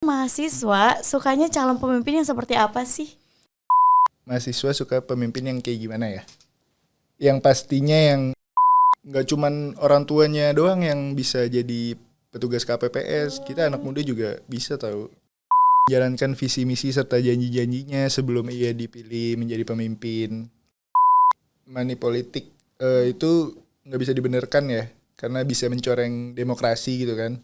Mahasiswa sukanya calon pemimpin yang seperti apa sih? Mahasiswa suka pemimpin yang kayak gimana ya? Yang pastinya yang nggak cuman orang tuanya doang yang bisa jadi petugas KPPS. Kita anak muda juga bisa tahu. Jalankan visi misi serta janji-janjinya sebelum ia dipilih menjadi pemimpin. Money politik itu nggak bisa dibenarkan ya, karena bisa mencoreng demokrasi gitu kan.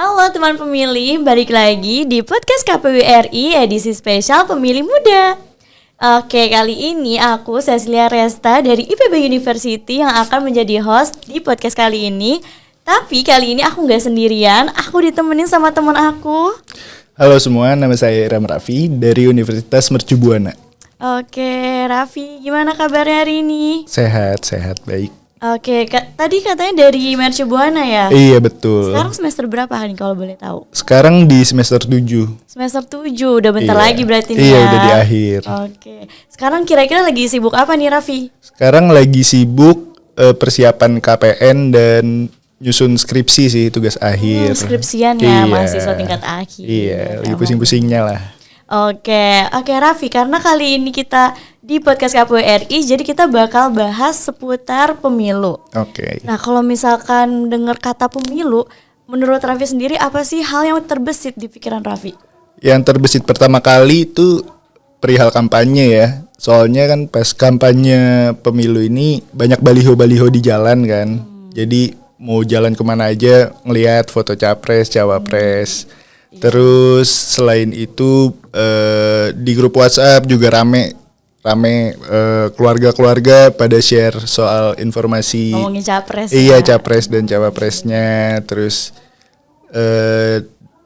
Halo teman pemilih, balik lagi di podcast KPU RI edisi spesial Pemilih Muda. Oke, kali ini aku Cecilia Resta dari IPB University yang akan menjadi host di podcast kali ini. Tapi kali ini aku nggak sendirian, aku ditemenin sama teman aku. Halo semua, nama saya Ram Raffi dari Universitas Mercu Buana. Oke, Raffi, gimana kabarnya hari ini? Sehat, baik. Oke, tadi katanya dari Mercu Buana ya? Iya betul. Sekarang semester berapa nih kalau boleh tahu? Sekarang di semester 7. Semester 7, udah bentar Iya. lagi berarti nih Iya, ya? udah di akhir. Oke, sekarang kira-kira lagi sibuk apa nih Raffi? Sekarang lagi sibuk persiapan KPN dan nyusun skripsi sih, tugas akhir. Skripsian Iya. ya, mahasiswa tingkat akhir. Iya, lagi Emang. pusing-pusingnya lah. Oke Raffi, karena kali ini kita di podcast KPU RI, jadi kita bakal bahas seputar pemilu. Oke. Nah, kalau misalkan dengar kata pemilu, menurut Raffi sendiri apa sih hal yang terbesit di pikiran Raffi? Yang terbesit pertama kali itu perihal kampanye ya. Soalnya kan pas kampanye pemilu ini banyak baliho-baliho di jalan kan. Jadi mau jalan kemana aja ngelihat foto capres, cawapres. Terus selain itu di grup WhatsApp juga rame keluarga-keluarga pada share soal informasi. Ngomongin capres. Iya, ya. capres dan cawapresnya. Terus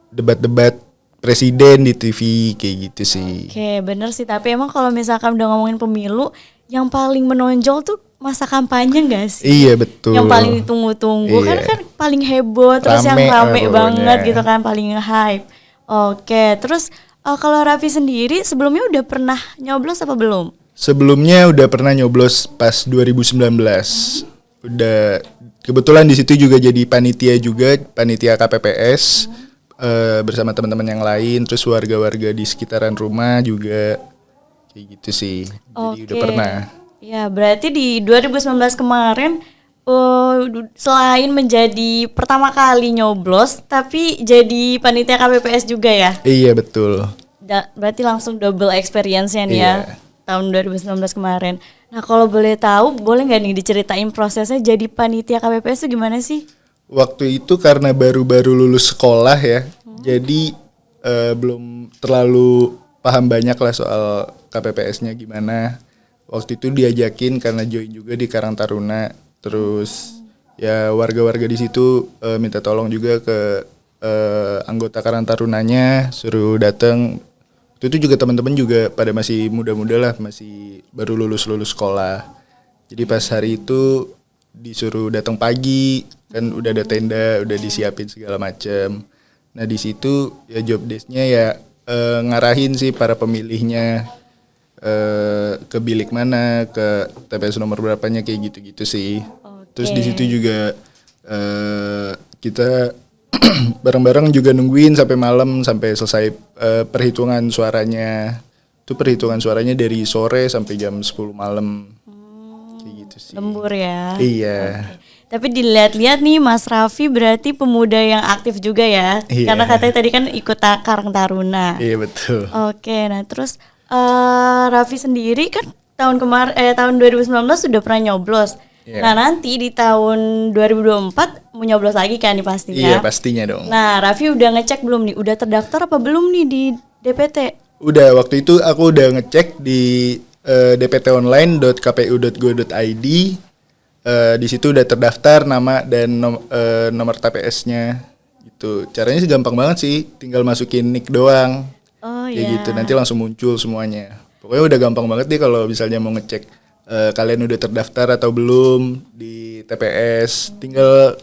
debat-debat presiden di TV kayak gitu sih. Oke, bener sih. Tapi emang kalau misalkan udah ngomongin pemilu, yang paling menonjol tuh masa kampanye gak sih? Iya betul. Yang paling ditunggu-tunggu Iya. kan paling heboh, terus yang Rame rame pokoknya. banget gitu kan, paling hype. Oke, terus kalau Raffi sendiri sebelumnya udah pernah nyoblos apa belum? Sebelumnya udah pernah nyoblos pas 2019. Udah kebetulan di situ juga jadi panitia KPPS bersama teman-teman yang lain, terus warga-warga di sekitaran rumah juga kayak gitu sih. Jadi udah pernah. Ya, berarti di 2019 kemarin selain menjadi pertama kali nyoblos, tapi jadi panitia KPPS juga ya? Iya betul. Berarti langsung double experience-nya nih ya, Iya. tahun 2019 kemarin. Nah, kalau boleh tahu, boleh nggak nih diceritain prosesnya jadi panitia KPPS itu gimana sih? Waktu itu karena baru-baru lulus sekolah ya, jadi belum terlalu paham banyak lah soal KPPS-nya gimana. Waktu itu diajakin karena join juga di Karang Taruna, terus ya warga-warga di situ minta tolong juga ke anggota Karang Tarunanya, suruh datang. Waktu itu juga teman-teman juga pada masih muda-muda lah, masih baru lulus sekolah. Jadi pas hari itu disuruh datang pagi, kan udah ada tenda, udah disiapin segala macam. Nah di situ ya job desk-nya ya ngarahin sih para pemilihnya ke bilik mana, ke TPS nomor berapanya kayak gitu-gitu sih. Terus di situ juga kita bareng-bareng juga nungguin sampai malam sampai selesai perhitungan suaranya. Itu perhitungan suaranya dari sore sampai jam 10 malam. Kayak gitu sih. Lembur ya. Iya. Tapi dilihat-lihat nih Mas Raffi berarti pemuda yang aktif juga ya. Iya. Karena katanya tadi kan ikut Karang Taruna. Iya betul. Oke, nah terus Raffi sendiri kan tahun 2019 sudah pernah nyoblos. Iya. Nah, nanti di tahun 2024 mau nyoblos lagi kan nih pastinya. Iya pastinya dong. Nah, Raffi udah ngecek belum nih? Udah terdaftar apa belum nih di DPT? Udah, waktu itu aku udah ngecek di dptonline.kpu.go.id. Di situ udah terdaftar nama dan nomor TPS-nya. Gitu. Caranya sih gampang banget sih, tinggal masukin nick doang. Oh Kayak iya. gitu, nanti langsung muncul semuanya. Pokoknya udah gampang banget nih kalau misalnya mau ngecek kalian udah terdaftar atau belum di TPS. Tinggal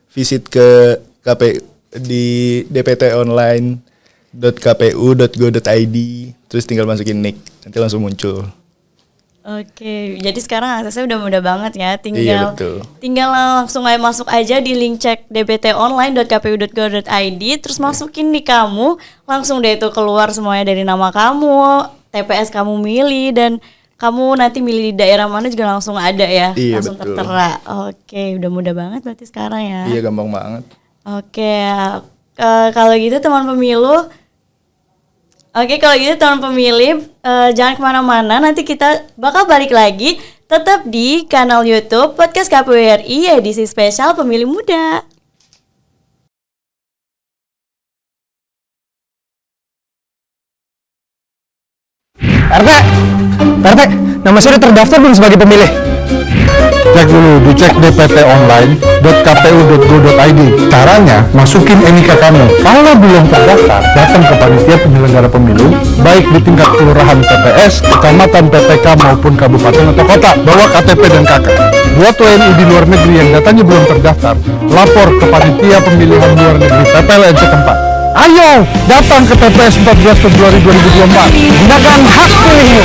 visit ke KPU di dptonline.kpu.go.id, terus tinggal masukin nick, nanti langsung muncul. Oke, jadi sekarang aksesnya udah mudah banget ya. Iya, betul. Tinggal langsung aja masuk aja di link cek dptonline.kpu.go.id, terus masukin nih kamu, langsung deh itu keluar semuanya dari nama kamu, TPS kamu milih, dan kamu nanti milih di daerah mana juga langsung ada ya. Iya, langsung betul. tertera. Oke, udah mudah banget berarti sekarang ya. Iya, gampang banget. Oke, kalau gitu teman pemilu. Oke, kalau gitu teman pemilih, jangan kemana-mana, nanti kita bakal balik lagi tetap di kanal YouTube Podcast KPU RI edisi spesial Pemilih Muda. RT, nama saya udah terdaftar belum sebagai pemilih? Cek dulu, dicek dptonline.kpu.go.id. Caranya, masukin NIK kamu. Kalau belum terdaftar, datang ke panitia penyelenggara pemilu, baik di tingkat kelurahan TPS, kecamatan PPK maupun kabupaten atau kota. Bawa KTP dan KK. Buat WNI di luar negeri yang datanya belum terdaftar, lapor ke panitia pemilihan luar negeri PPLN setempat. Ayo, datang ke TPS 14 Februari 2024. Gunakan hak pilihmu.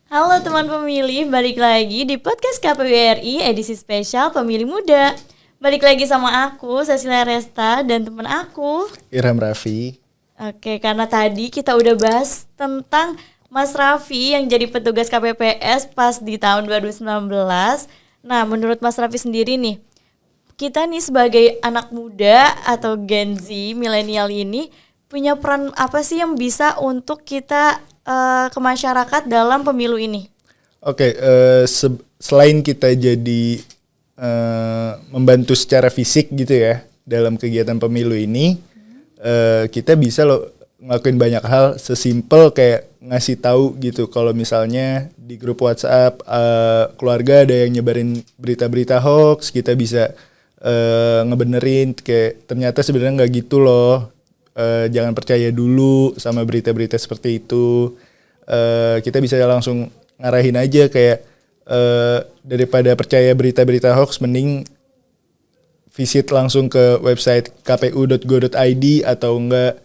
Halo teman pemilih, balik lagi di Podcast KPU RI edisi spesial Pemilih Muda. Balik lagi sama aku, Cecilia Resta, dan teman aku Irham Raffi. Oke, karena tadi kita udah bahas tentang Mas Raffi yang jadi petugas KPPS pas di tahun 2019. Nah, menurut Mas Raffi sendiri nih, kita nih sebagai anak muda atau Gen Z, milenial ini, punya peran apa sih yang bisa untuk kita ke masyarakat dalam pemilu ini? Oke, selain kita jadi membantu secara fisik gitu ya dalam kegiatan pemilu ini, kita bisa loh ngelakuin banyak hal, sesimpel kayak ngasih tahu gitu kalau misalnya di grup WhatsApp keluarga ada yang nyebarin berita-berita hoax, kita bisa ngebenerin kayak ternyata sebenarnya nggak gitu loh. Jangan percaya dulu sama berita-berita seperti itu. Kita bisa langsung ngarahin aja kayak daripada percaya berita-berita hoax, mending visit langsung ke website kpu.go.id atau enggak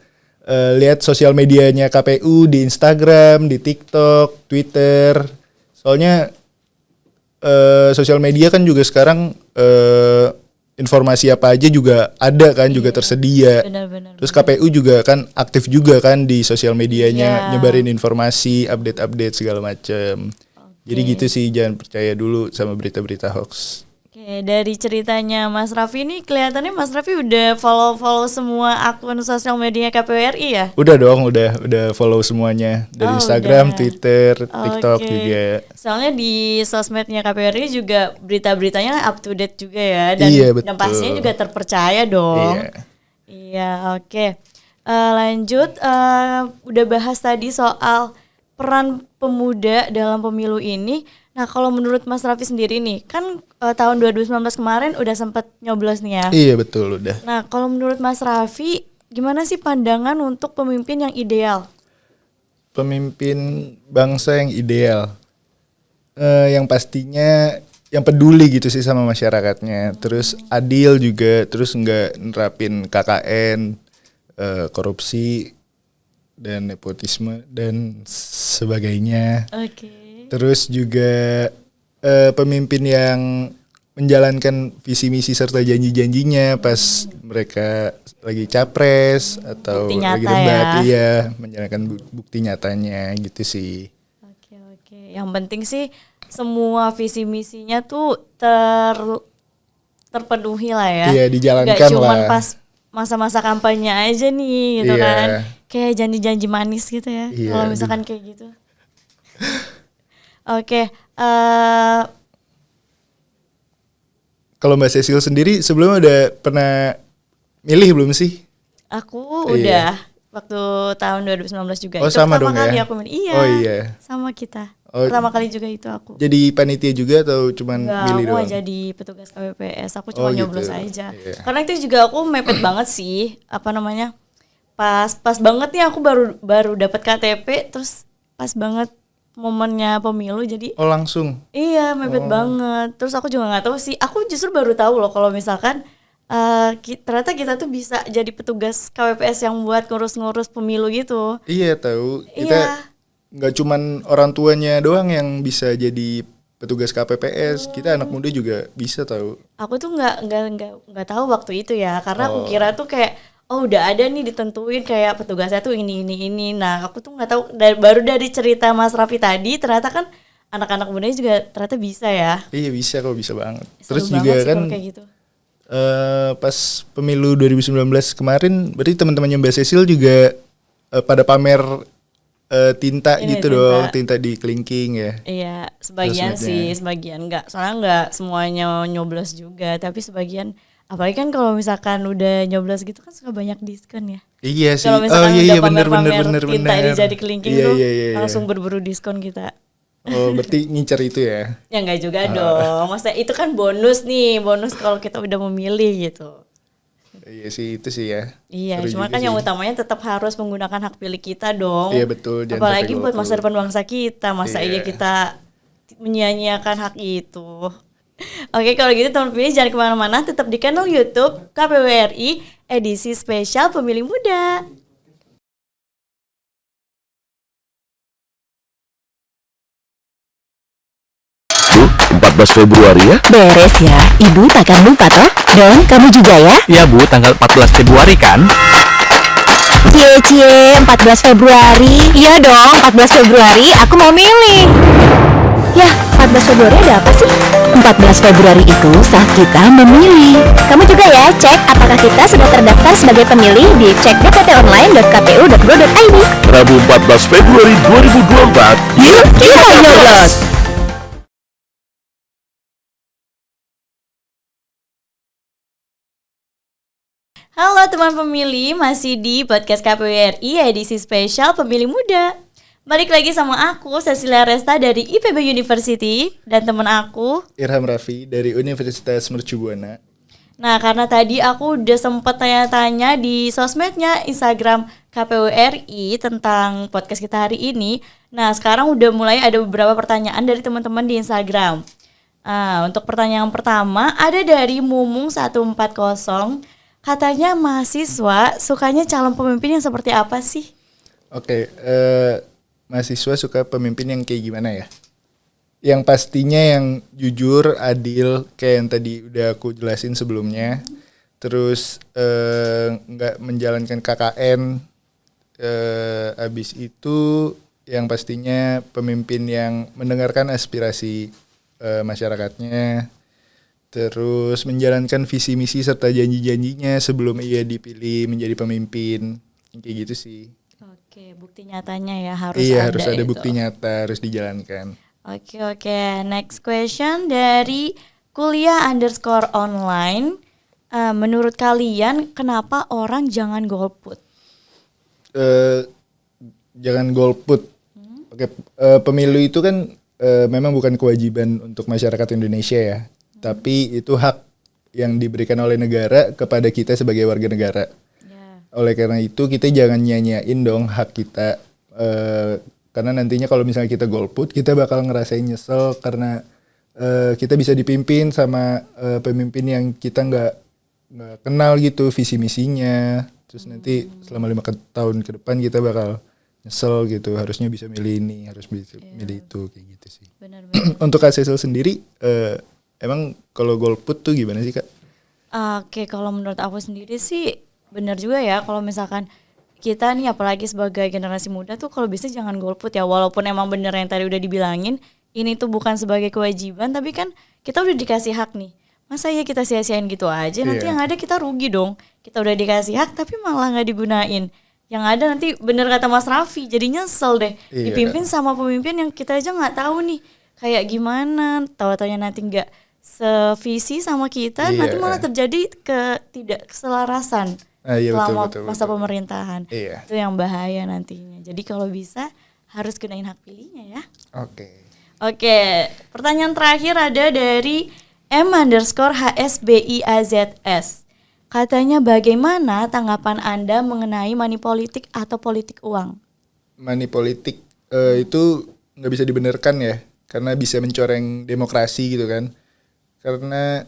lihat sosial medianya KPU di Instagram, di TikTok, Twitter. Soalnya sosial media kan juga sekarang informasi apa aja juga ada kan, juga tersedia. Benar-benar. Terus KPU juga kan aktif juga kan di sosial medianya, nyebarin informasi, update-update segala macam. Jadi gitu sih, jangan percaya dulu sama berita-berita hoax. Oke, dari ceritanya Mas Raffi ini kelihatannya Mas Raffi udah follow semua akun sosial media KPU RI ya? Udah dong, udah follow semuanya dari Instagram, udah. Twitter, TikTok Oke. juga. Soalnya di sosmednya KPU RI juga berita-beritanya up to date juga ya, dan, Iya, dan betul. pastinya juga terpercaya dong. Iya. Iya, oke. Lanjut, udah bahas tadi soal peran pemuda dalam pemilu ini. Nah, kalau menurut Mas Raffi sendiri nih, kan tahun 2019 kemarin udah sempet nyoblos nih ya. Iya betul udah. Nah, kalau menurut Mas Raffi, gimana sih pandangan untuk pemimpin yang ideal? Pemimpin bangsa yang ideal, yang pastinya yang peduli gitu sih sama masyarakatnya, terus adil juga, terus nggak nerapin KKN, korupsi dan nepotisme dan sebagainya. Oke. Terus juga pemimpin yang menjalankan visi misi serta janji-janjinya pas mereka lagi capres atau Bukti lagi nyata debat, ya. iya, menjalankan bukti nyatanya gitu sih. Oke. Yang penting sih semua visi misinya tuh terpenuhi lah ya. Iya, dijalankan Gak cuman lah. pas masa-masa kampanye aja nih gitu Iya. kan. Kayak janji-janji manis gitu ya. Iya, Kalau misalkan kayak gitu. Oke, Kalau Mbak Cecil sendiri sebelumnya udah pernah milih belum sih? aku Iya. udah waktu tahun 2019 juga. Oh, Itu sama pertama dong kali ya? aku milih. Iya. Oh, iya. Sama kita. Oh, Pertama kali juga itu aku. jadi panitia juga atau cuman Enggak, milih aku doang? nggak jadi petugas KPPS, aku cuma Oh, nyoblos gitu. aja. Iya. Karena itu juga aku mepet banget sih, apa namanya? Pas banget nih aku baru dapat KTP, terus pas banget momennya pemilu, jadi Oh, langsung. iya mepet banget. Terus aku juga nggak tahu sih, aku justru baru tahu loh kalau misalkan ternyata kita tuh bisa jadi petugas KPPS yang buat ngurus-ngurus pemilu gitu. Iya, tahu. Kita Iya. nggak cuman orang tuanya doang yang bisa jadi petugas KPPS, kita anak muda juga bisa tahu. Aku tuh nggak tahu waktu itu ya, karena aku kira tuh kayak udah ada nih ditentuin kayak petugasnya tuh ini. Nah aku tuh nggak tahu, baru dari cerita Mas Raffi tadi ternyata kan anak-anak muda juga ternyata bisa ya. Iya, bisa kok, bisa banget. Seru Terus banget juga sih kan kalau kayak gitu. pas pemilu 2019 kemarin, berarti teman-temannya Mbak Cecil juga pada pamer tinta Ini gitu tinta. dong, tinta di kelingking ya. Iya, sebagian Sosmednya. sih, sebagian enggak. Soalnya enggak semuanya nyoblos juga, tapi sebagian, apalagi kan kalau misalkan udah nyoblos gitu kan suka banyak diskon ya. Iya sih. Kalau misalkan iya, udah bener pamer-pamer tinta di jadi kelingking Iya, tuh iya. langsung berburu diskon kita. Oh, berarti ngincer itu ya. Ya enggak juga dong. Maksudnya itu kan bonus nih, bonus kalau kita udah memilih gitu. Iya sih, itu sih ya. Iya, Seru cuma juga kan yang sih. utamanya tetap harus menggunakan hak pilih kita dong. Iya, betul, jangan Apalagi sampai buat golput. masa depan bangsa kita, masa iya Iya. kita menyia-nyiakan hak itu. Oke, kalau gitu teman pilih jangan kemana-mana, tetap di channel YouTube KPU RI edisi spesial Pemilih Muda. Bu, 14 Februari ya? Beres ya, Ibu takkan lupa toh? Dan kamu juga ya? Iya Bu, tanggal 14 Februari kan? Cie, 14 Februari. Iya dong, 14 Februari aku mau milih. Yah, 14 Februari ada apa sih? 14 Februari itu saat kita memilih. Kamu juga ya, cek apakah kita sudah terdaftar sebagai pemilih di cek dptonline.kpu.go.id. Rabu 14 Februari 2024. Yuk, kita nyoblos! Halo teman pemilih, masih di podcast KPU RI edisi spesial Pemilih Muda. Balik lagi sama aku, Cecilia Resta dari IPB University, dan teman aku. Irham Raffi dari Universitas Mercu Buana. Nah, karena tadi aku udah sempet tanya-tanya di sosmednya Instagram KPU RI tentang podcast kita hari ini. Nah, sekarang udah mulai ada beberapa pertanyaan dari teman-teman di Instagram. Untuk pertanyaan pertama ada dari Mumung 140. Katanya mahasiswa sukanya calon pemimpin yang seperti apa sih? Oke, mahasiswa suka pemimpin yang kayak gimana ya? Yang pastinya yang jujur, adil, kayak yang tadi udah aku jelasin sebelumnya. Terus nggak menjalankan KKN. Abis itu yang pastinya pemimpin yang mendengarkan aspirasi masyarakatnya. Terus menjalankan visi misi serta janji-janjinya sebelum ia dipilih menjadi pemimpin. Kayak gitu sih. Oke, bukti nyatanya ya harus Iya, ada harus ada itu. bukti nyata, harus dijalankan. Oke. Next question dari kuliah_online. Menurut kalian kenapa orang jangan golput? Jangan golput. Oke, pemilu itu kan memang bukan kewajiban untuk masyarakat Indonesia ya, tapi itu hak yang diberikan oleh negara kepada kita sebagai warga negara. Oleh karena itu kita jangan nyanyain dong hak kita, karena nantinya kalau misalnya kita golput, kita bakal ngerasain nyesel karena kita bisa dipimpin sama pemimpin yang kita nggak kenal gitu visi misinya. Terus nanti selama 5 tahun ke depan kita bakal nyesel gitu, harusnya bisa milih ini, harus bisa milih itu, kayak gitu sih. Benar-benar. Untuk Kak Cecil sendiri, emang kalau golput tuh gimana sih Kak? Oke, kalau menurut aku sendiri sih benar juga ya kalau misalkan kita nih apalagi sebagai generasi muda tuh kalau bisa jangan golput ya, walaupun emang bener yang tadi udah dibilangin ini tuh bukan sebagai kewajiban, tapi kan kita udah dikasih hak nih. Masa ya kita sia-siain gitu aja, nanti Iya. yang ada kita rugi dong. Kita udah dikasih hak tapi malah nggak digunain. Yang ada nanti bener kata Mas Raffi, jadi nyesel deh. Iya. Dipimpin sama pemimpin yang kita aja nggak tahu nih kayak gimana. Tahu-taunya nanti nggak sevisi sama kita, Iya. nanti malah terjadi ketidakselarasan Iya, selama betul, masa betul. pemerintahan. Iya. Itu yang bahaya nantinya. Jadi kalau bisa harus gunain hak pilihnya ya. Oke. Oke, pertanyaan terakhir ada dari M_HSBIAZS. Katanya bagaimana tanggapan Anda mengenai money politik atau politik uang? Money politik itu nggak bisa dibenarkan ya, karena bisa mencoreng demokrasi gitu kan. Karena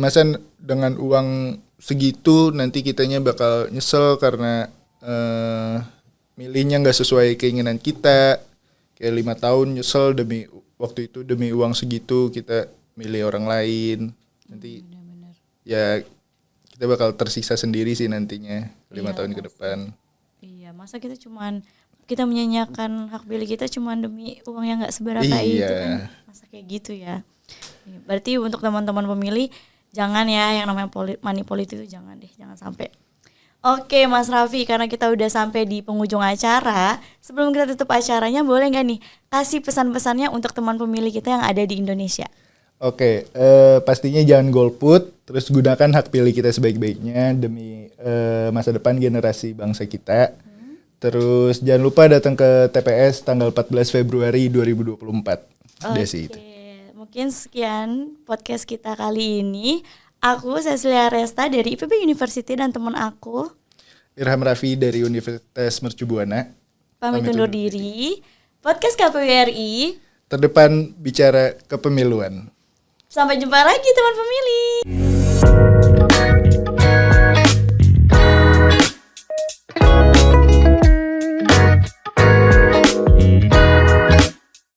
masa dengan uang segitu nanti kitanya bakal nyesel karena milihnya nggak sesuai keinginan kita. Kayak 5 tahun nyesel waktu itu demi uang segitu kita milih orang lain. Nanti ya kita bakal tersiksa sendiri sih nantinya 5 tahun ke depan. Iya, masa kita menyanyiakan hak pilih kita cuman demi uang yang nggak seberapa Iya. itu kan, masa kayak gitu ya. Berarti untuk teman-teman pemilih jangan ya yang namanya money politik itu jangan sampai. Oke Mas Raffi, karena kita udah sampai di penghujung acara, sebelum kita tutup acaranya boleh nggak nih kasih pesan-pesannya untuk teman pemilih kita yang ada di Indonesia? Oke, pastinya jangan golput, terus gunakan hak pilih kita sebaik-baiknya demi masa depan generasi bangsa kita. Terus jangan lupa datang ke TPS tanggal 14 Februari 2024. Udah sih itu. Mungkin sekian podcast kita kali ini. Aku Cecilia Resta dari IPB University dan teman aku Irham Raffi dari Universitas Mercu Buana. pamit undur diri. Podcast KPU RI. Terdepan bicara kepemiluan. Sampai jumpa lagi teman pemilih.